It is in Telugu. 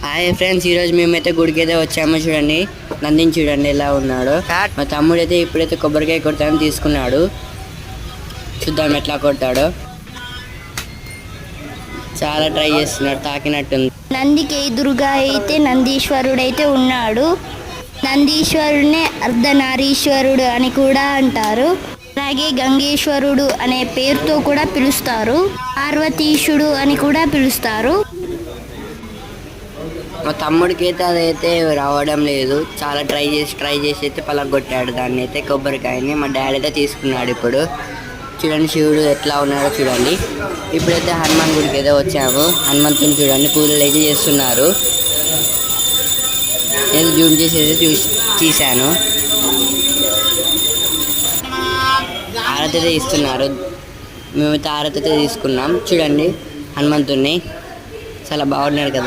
హాయ్ ఫ్రెండ్స్, ఈరోజు మేమైతే గుడికి అయితే వచ్చామో చూడండి. నందిని చూడండి ఎలా ఉన్నాడు. మా తమ్ముడు అయితే ఇప్పుడైతే కొబ్బరికాయ కొడతానని తీసుకున్నాడు. చూద్దాం ఎట్లా కొడతాడో. చాలా ట్రై చేస్తున్నాడు, తాకినట్టుంది. నందికి ఎదురుగా అయితే నందీశ్వరుడైతే ఉన్నాడు. నందీశ్వరుడినే అర్ధనారీశ్వరుడు అని కూడా అంటారు. అలాగే గంగేశ్వరుడు అనే పేరుతో కూడా పిలుస్తారు. పార్వతీశుడు అని కూడా పిలుస్తారు. మా తమ్ముడికి అయితే అదైతే రావడం లేదు. చాలా ట్రై చేసి అయితే పలగొట్టాడు దాన్ని అయితే, కొబ్బరికాయని. మా డాడీ అయితే తీసుకున్నాడు. ఇప్పుడు చూడండి శివుడు ఎట్లా ఉన్నాడో చూడండి. ఇప్పుడైతే హనుమాన్ గుడికి అయితే వచ్చాము. హనుమంతుని చూడండి పూజలు అయితే చేస్తున్నారు. నేను జూమ్ చేసి అయితే తీశాను. ఆరతి అయితే ఇస్తున్నారు. మేమైతే ఆరతి అయితే తీసుకున్నాం. చూడండి హనుమంతుడిని చాలా బాగున్నాడు కదా.